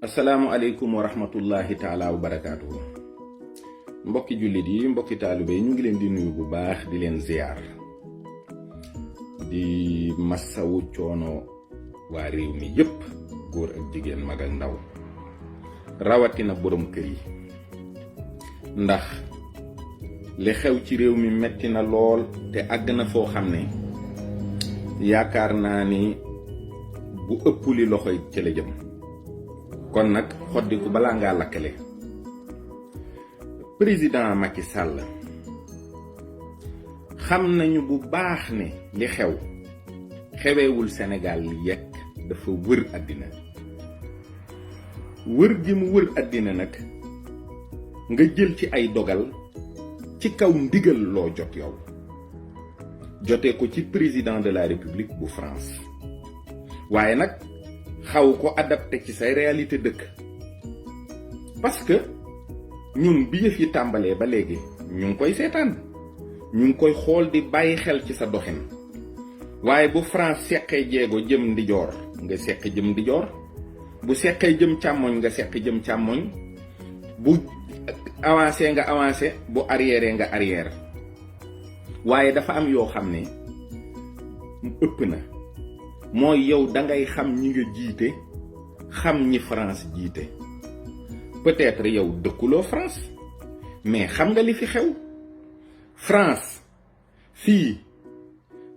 asalaamualeykum wa rahmatullahi taala wa barakaatuhu. mbokki jullit yi mbokki taalibe yi ñu ngi leen di nuyu bu baax di leen ziyaar di massawu coono waa réew mi yépp, góor ak jigéen, mag ak ndaw, rawatina borom kër yi. ndax li xew ci réew mi metti na lool te àgg na foo xam ne yaakaar naa ni bu ëpp li loxoy ci la jëm. kon nag xoddiku balaa ngaa lakkale. président Macky Sall xam nañu bu baax ne li xewewul Sénégal li yekk dafa wër àddina. wër gi mu wër àddina nag nga jël ci ay dogal ci kaw ndigal loo jot yow jotee ko ci président de la République bu France, waaye nag xaw ko adapté ci say réalité dëkk. parce que ñun bi yëf yi tàmbalee ba léegi ñu ngi koy seetaan, ñu ngi koy xool di bàyyi xel ci sa doxin. waaye bu France seqee jéego jëm ndijoor nga seq jëm ndijoor, bu seqee jëm càmmoñ nga seq jëm càmmoñ, bu avancé nga avancé, bu arrière nga arrière. waaye dafa am yoo xam ne ëpp na. mooy yow dangay xam ñi nga jiite, xam ñi France jiite. peut-être yow dëkkuloo France, mais xam nga li fi xew. France fii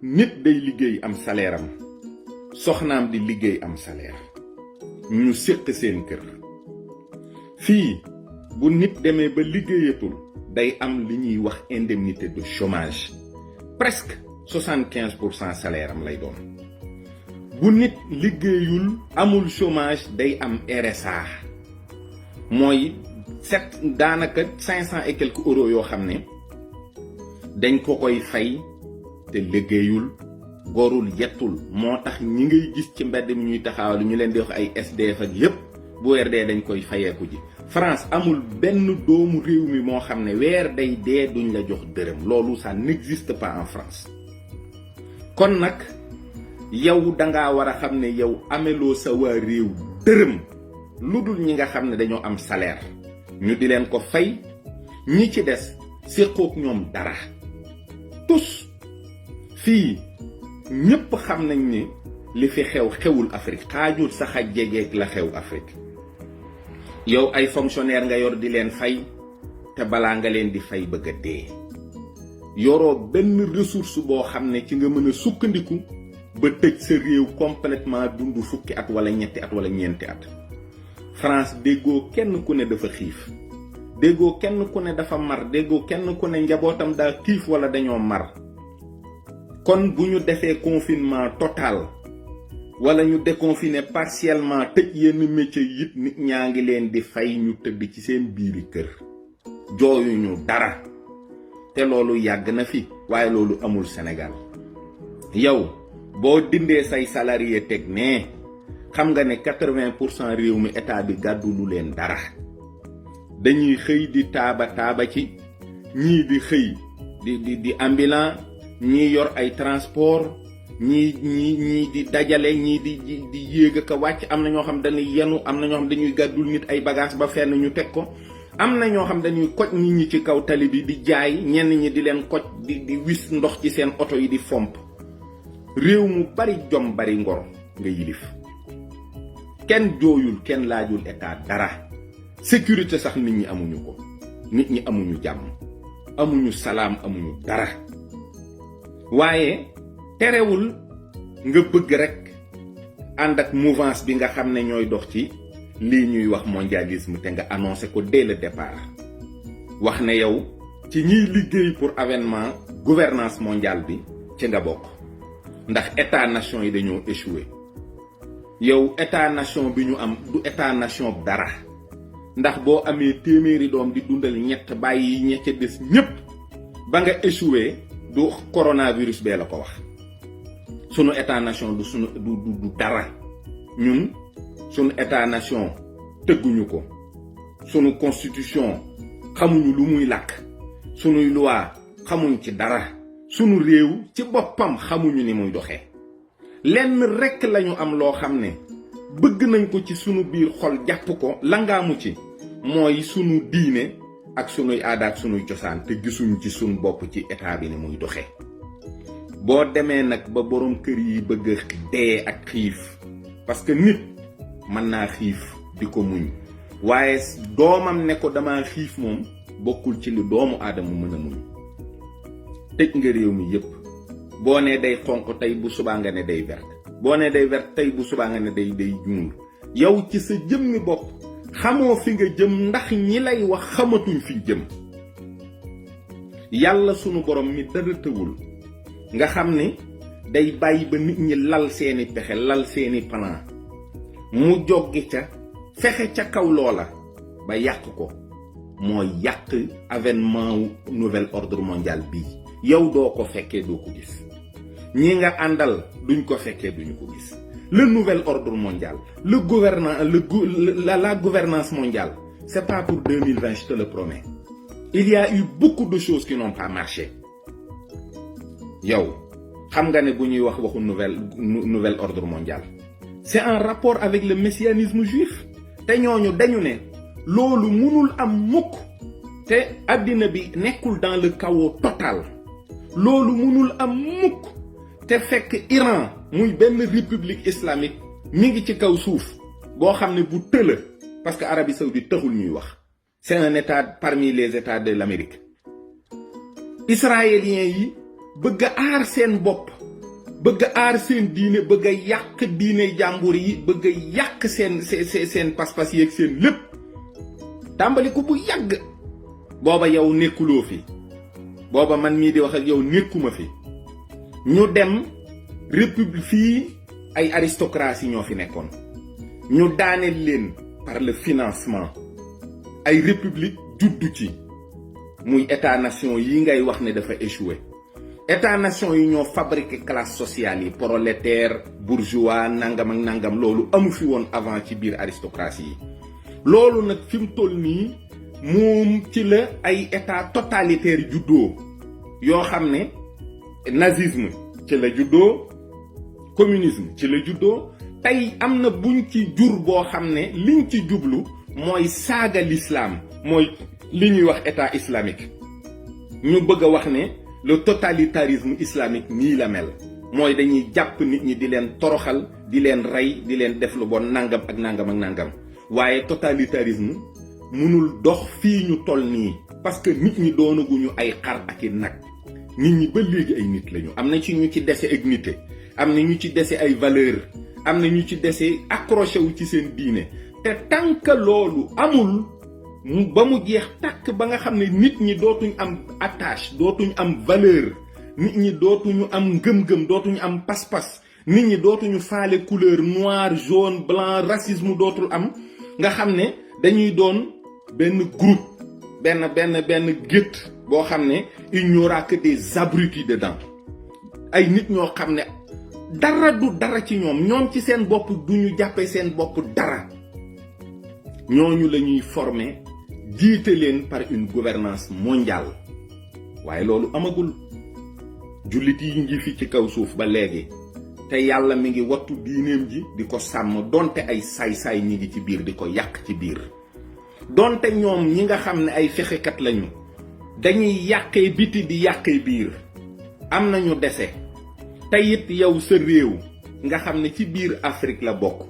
nit day liggéey am salaire am, soxnaam di liggéey am salaire, ñu séq seen kër. fii bu nit demee ba liggéeyatul day am li ñuy wax indemnité de chômage, presque 75% salaire am lay doon. bu nit liggéeyul amul chômage day am RSA, mooy daanaka 500 et quelques euros yoo xam ne dañ ko koy fay te liggéeyul, gorul, yettul. moo tax ñi ngay gis ci mbedd mi ñuy taxawal ñu leen di wax ay SDF ak yépp, bu weer dee dañ koy fayeeku ji. France amul benn doomu réew mi moo xam ne weer day dee duñ la jox dërëm. loolu ça n'existe pas en France. kon nag yow dangaa war a xam ne yow ameloo sa waa réew dërëm lu dul ñi nga xam ne dañoo am salaire ñu di leen ko fay, ñi ci des séqook ñoom dara tus. fii ñépp xam nañ ni li fi xewul Afrique, xaajul sax a jegeek la xew Afrique. yow ay fonctionnaire nga yor di leen fay, te balaa nga leen di fay bëgg a dee. yoroo benn ressource boo xam ne ci nga mën a sukkandiku ba tëj sa réew complètement dund fukki at wala ñetti at wala ñeenti at. France déggoo kenn ku ne dafa xiif, déggoo kenn ku ne dafa mar, déggoo kenn ku ne njabootam daa xiif wala dañoo mar. kon bu ñu defee confinement total wala ñu déconfiné partiellement, tëj yenn métier yit nit ñaa ngi leen di fay ñu tëdd ci seen biiri kër, jooyuñu dara. te loolu yàgg na fi, waaye loolu amul Sénégal. yow boo dindee say salarié teg ne xam nga ne 80% réew mi état bi gàddu lu leen dara. dañuy xëy di taaba ci, ñii di xëy di ambulant, ñii yor ay transport, ñii di dajale, ñii di yéeg ak a wàcc. am na ñoo xam dañuy yenu, am na ñoo xam dañuy gàddul nit ay bagage ba fenn ñu teg ko. am na ñoo xam dañuy koj nit ñi ci kaw tali bi di jaay, ñenn ñi di leen koj di wis ndox ci seen oto yi di fomp. réew mu bari jom bari ngor nga yilif. kenn jooyul, kenn laajul état dara. sécurité sax nit ñi amuñu ko. nit ñi amuñu jàmm, amuñu salaam, amuñu dara. waaye terewul nga bëgg rek ànd ak mouvance bi nga xam ne ñooy dox ci lii ñuy wax mondialisme, te nga annoncé ko dès le départ. wax ne yow ci ñiy liggéey pour avènement gouvernance mondiale bi ci nga bokk, ndax état nation yi dañoo échoué. yow état nation bi ñu am du état nation dara, ndax boo amee téeméeri doom di dundal ñett bàyyi ña ca des ñépp, ba nga échoué du coronavirus bee la ko wax. sunu état nation du dara. ñun sunu état nation tëgguñu ko, sunu constitution xamuñu lu muy làkk, sunuy loi xamuñ ci dara, sunu réew ci boppam xamuñu ni muy doxee. lenn rekk lañu am loo xam ne bëgg nañ ko ci sunu biir xol jàpp ko langaamu ci mooy sunu diine ak sunuy aada ak sunuy cosaan te gisuñ ci sunu bopp ci état bi ni muy doxee. boo demee nag ba borom kër yi bëgg a dee ak xiif parce que nit mën naa xiif di ko muñ waaye doomam ne ko dama xiif moom bokkul ci li doomu aadama mën a muñ. tëj nga réew mi yépp boo nee day xonq tey bu subaa nga ne day vert boo nee day vert tey bu subaa nga ne day ñuul yow ci sa jëmmi bopp xamoo fi nga jëm ndax ñi lay wax xamatuñ fi jëm. yàlla sunu borom mi dara tëwul nga xam ni day bàyyi ba nit ñi lal seeni pexe lal seeni plan mu joggi ca fexe ca kaw loola ba yàq ko mooy yàq avènement nouvel ordre mondial bii. yow doo ko fekkee doo ko gis ñi nga àndal duñ ko fekkee duñu ko gis. le nouvel ordre mondial la gouvernance mondiale c'est pas pour 2020, je te le promets. Il y a eu beaucoup de choses qui n'ont pas marché. yow xam nga ne bu ñuy wax waxu nouvel ordre mondial c'est en rapport avec le messianisme juif te ñooñu dañu ne loolu mënul am mukk te àddina bi nekkul dans le chaos total. loolu mënul am mukk te fekk Iran muy benn république islamique mi ngi ci kaw suuf boo xam ne bu tëla parce que Arabie Saoudite taxul ñuy wax. c'est un état parmi les états de l'Amérique. israéliens yi bëgg a aar seen bopp bëgg a aar seen diine bëgg a yàq diine jàmbur yi bëgg a yàq seen pas-pas yi ak seen lépp tàmbali ko bu yàgg. booba yow nekkuloo fi booba man mii di wax ak yow nekkuma fi ñu dem république fii ay aristocratie ñoo fi nekkoon ñu daaneel leen par le financement ay république juddu ci muy état nation yi ngay wax ne dafa échoué. état nation yi ñoo fabriqué classe sociale yi prolétaire bourgeois nangam ak nangam loolu amu fi woon avant ci biir aristocratie yi. loolu nag fi mu toll nii moom ci la ay état totalitaire juddoo yoo xam ne nazisme ci la juddoo communisme ci la juddoo tey am na buñ ci jur boo xam ne liñ ci jublu mooy saaga l'islam mooy li ñuy wax état islamique. ñu bëgg a wax ne le totalitarisme islamique nii la mel mooy dañuy jàpp nit ñi di leen toroxal di leen rey di leen def lu bon nangam ak nangam ak nangam waaye totalitarisme mënul dox fii ñu toll nii parce que nit ñi doonaguñu ay xar ak i nag nit ñi ba léegi ay nit lañu. am na ci ñu ci dese ak nité am na ñu ci dese ay valeur am na ñu ci dese accroché wu ci seen diine te tant que loolu amul ba mu jeex tàkk ba nga xam ne nit ñi dootuñ am attache dootuñ am valeur nit ñi dootuñu am ngëm-ngëm dootuñu am pas-pas nit ñi dootuñu faale couleur noir jaune blanc racisme dootul am nga xam ne dañuy doon benn groupe benn gétt boo xam ne il n'y aura que des abrutis dedans ay nit ñoo xam ne dara du dara ci ñoom ci seen bopp duñu jàppee seen bopp dara ñooñu la ñuy former jiite leen par une gouvernance mondiale waaye loolu amagul jullit yi ngi fi ci kaw suuf ba léegi te yàlla mi ngi wattu diineem ji di ko sàmm donte ay saay-saay ñi ngi ci biir di ko yàq ci biir donte ñoom ñi nga xam ne ay fexekat lañu dañuy yàqee biti di yàqee biir am nañu dese te it yow sa réew nga xam ne ci biir Afrique la bokk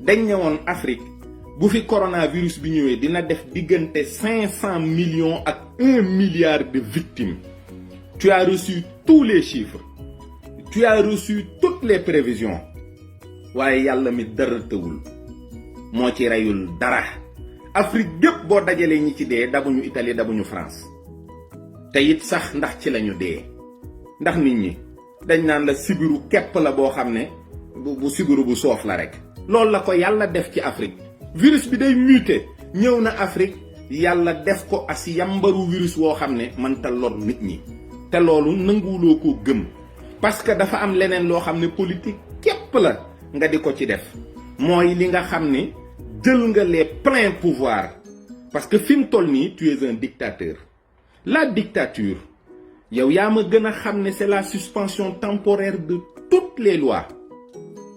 dañ ne woon Afrique bu fi coronavirus bi ñëwee dina def diggante 500 millions ak 1 milliard de victimes. Tu as reçu tous les chiffres. Tu as reçu toutes les prévisions. waaye yàlla mi dara tëwul moo ci reyul dara. Afrique gépp boo dajalee ñi ci dee dabuñu Italie dabuñu France te it sax ndax ci lañu dee ndax nit ñi dañ naan la sibiru képp la boo xam ne bu sibiru bu soof la rek. loolu la ko yàlla def ci Afrique. virus bi day muté ñëw na Afrique yàlla def ko as yambaru virus woo xam ne mënta lor nit ñi te loolu nanguwuloo ko gëm parce que dafa am leneen loo xam ne politique képp la nga di ko ci def mooy li nga xam ne jël nga les pleins pouvoirs parce que fi mu toll nii tu es un dictateur. La dictature yow yaa ma gën a xam ne c'est la suspension temporaire de toutes les lois.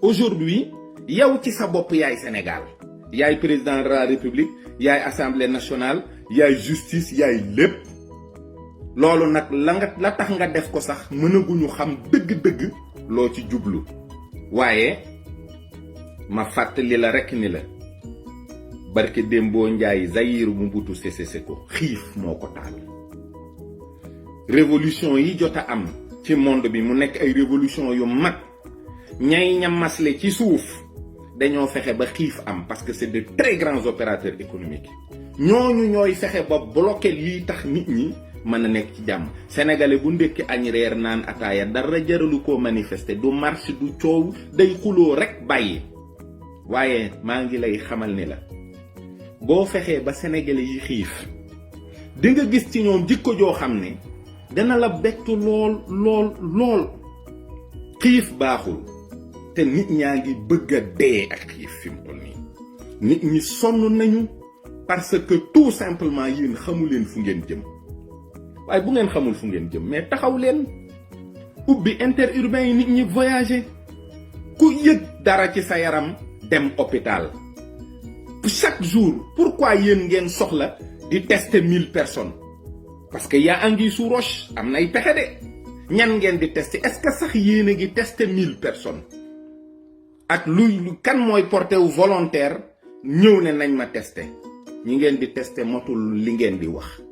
Aujourd'hui yow ci sa bopp yaay Sénégal yaay président de la République yaay assemblée nationale yaay justice yaay lépp loolu nag la tax nga def ko sax mënaguñu xam dëgg-dëgg loo ci jublu waaye ma fàttali la rekk ni la barke Dembo Njaay Zaïre Mobutu Sese Seko xiif moo ko taal révolution yi jot a am ci monde bi mu nekk ay révolution yu mag ñay ñamasle ci suuf dañoo fexe ba xiif am parce que c'est de très grands opérateurs économiques ñooñu ñooy fexe ba bloquer lii tax nit ñi mën a nekk ci jàmm sénégalais bu ndekki añ reer naan ataaya dara jaralu koo manifester du marche du coow day xuloo rek bàyyi waaye maa ngi lay xamal ni la boo fexee ba sénégalais yi xiif di nga gis ci ñoom jikko joo xam ne dana la bettu lool xiif baaxul te nit ñaa ngi bëgg a dee ak xiif fi mu toll nii nit ñi sonn nañu parce que tout simplement yéen xamu leen fu ngeen jëm waaye bu ngeen xamul fu ngeen jëm mais taxaw leen ubbi interurbain yi nit ñi voyager ku yëg dara ci sa yaram dem hôpital chaque jour pourquoi yéen ngeen soxla di tester 1000 personnes parce que yaa anguille sous roche am na ay pexe de ñan ngeen di tester est-ce que sax yéen a ngi tester 1000 personnes ak lu kan mooy porté wu volontaire ñëw ne nañ ma tester ñi ngeen di tester matul li ngeen di wax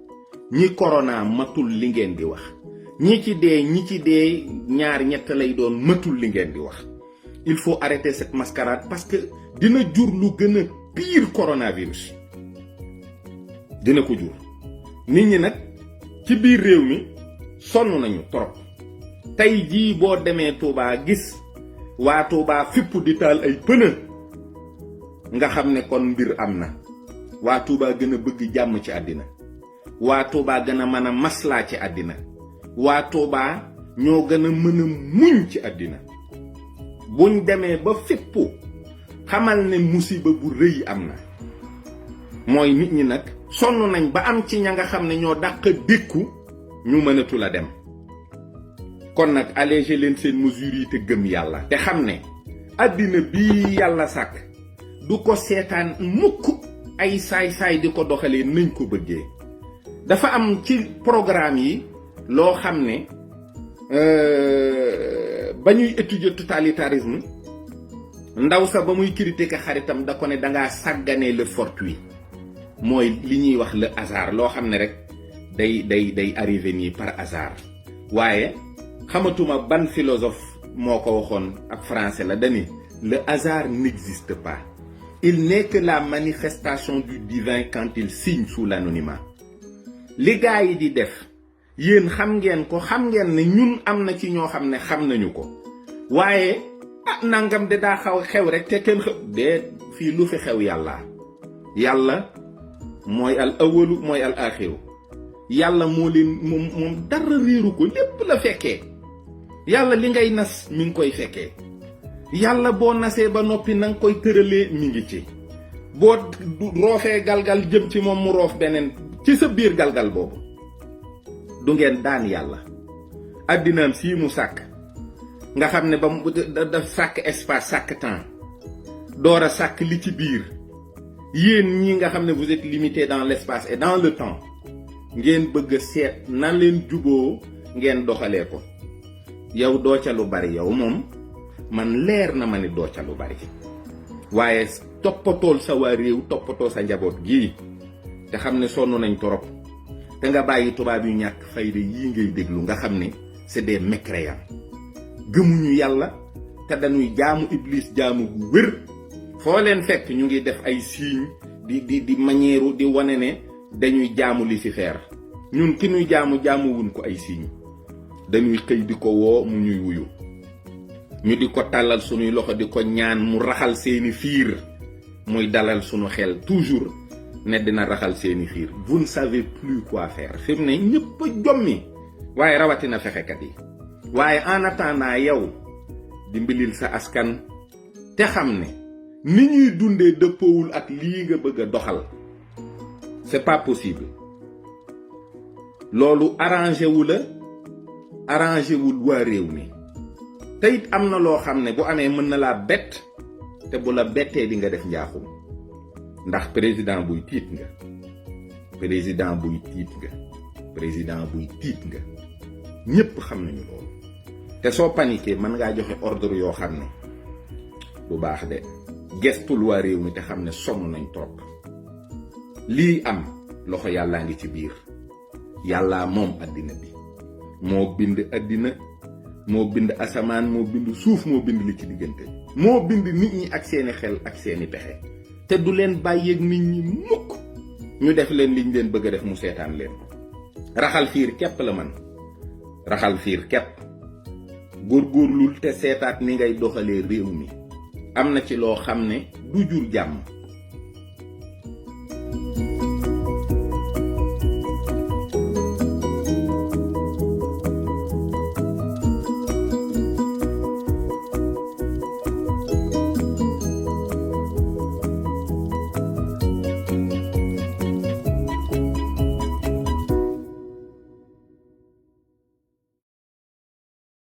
ñi corona matul li ngeen di wax ñi ci dee ñaar ñett lay doon matul li ngeen di wax il faut arrêter cette mascarade parce que dina jur lu gën a pire coronavirus dina ko jur nit ñi nag ci biir réew mi sonn nañu trop tey jii boo demee Touba gis waa Touba fipp di taal ay pneu nga xam ne kon mbir am na waa Touba gën a bëgg jàmm ci àddina waa Touba gën a mën a maslaa ci àddina waa Touba ñoo gën a mën a muñ ci àddina buñ demee ba fippu xamal ne musiba bu rëy am na mooy nit ñi nag sonn nañ ba am ci ña nga xam ne ñoo dàq dékku ñu mënatu la dem kon nag alléger leen seen mesures yi te gëm yàlla te xam ne àddina bii yàlla sàkk du ko seetaan mukk ay saay-saay di ko doxalee nañ ko bëggee dafa am ci programme yi loo xam ne ba ñuy étudier totalitarisme ndaw sa ba muy critiquer xaritam da ko ne dangaa sàgganee le fortuit mooy li ñuy wax le hasard loo xam ne rek day arrivé nii par hasard waaye xamatuma ban philosophe moo ko waxoon ak français la dani le hasard n'existe pas il n'est que la manifestation du divin quand il signe sous l'anonymat li gaa yi di def yéen xam ngeen ko xam ngeen ne ñun am na ci ñoo xam ne xam nañu ko waaye nangam de daa xew rek te kenn de fii lu fi xew yàlla mooy al awalu mooy al axiru yàlla moo leen moom dara réeru ko lépp la fekkee yàlla li ngay nas mi ngi koy fekkee yàlla boo nasee ba noppi na nga koy tëralee mi ngi ci boo roofee galgal jëm ci moom mu roof beneen ci sa biir galgal boobu du ngeen daan yàlla addinaam sii mu sàkk nga xam ne ba mu daf sàkk espace sàkk temps door a sàkk li ci biir yéen ñi nga xam ne vous êtes limité dans l'espace et dans le temps ngeen bëgg a seet nan leen juboo ngeen doxalee ko yow doo ca lu bari yow moom man leer na ma ni doo ca lu bari waaye toppatool sa waa réew toppatoo sa njaboot gii te xam ne sonn nañ torop te nga bàyyi tubaab yu ñàkk fayda yii ngay déglu nga xam ne c'est des mécréants gëmuñu yàlla te dañuy jaamu iblis jaamu gu wér foo leen fekk ñu ngi def ay signes di manière di wane ne dañuy jaamu Lucifer ñun ki ñuy jaamuwuñ ko ay signes dañuy xëy di ko woo mu ñuy wuyu ñu di ko tàllal sunuy loxo di ko ñaan mu raxal seeni fiir muy dalal sunu xel toujours ne dina raxal seeni fiir vous ne savez plus quoi faire fi mu ne ñëpp a jommi waaye rawatina fexekat yi waaye en attendant yow dimbalil sa askan te xam ne ni ñuy dundee dëppoowul ak lii nga bëgg a doxal c'est pas possible loolu arrangé wul waa réew mi te it am na loo xam ne bu amee mën na laa bett te bu la bettee di nga def njaaxum ndax président buy tiit nga président buy tiit nga ñépp xam nañu loolu te soo paniqué mën ngaa joxe ordre yoo xam ne bu baax de gestul waa réew mi te xam ne sonn nañ trop lii am loxo yàllaa ngi ci biir yàllaa moom àddina bi moo bind àddina moo bind asamaan moo bind suuf moo bind li ci diggante moo bind nit ñi ak seeni xel ak seeni pexe te du leen bàyyeeg nit ñi mukk ñu def leen liñ leen bëgg a def mu seetaan leen raxal fiir képp la man raxal fiir képp góorgóorlul te seetaat ni ngay doxalee réew mi am na ci loo xam ne du jur jàmm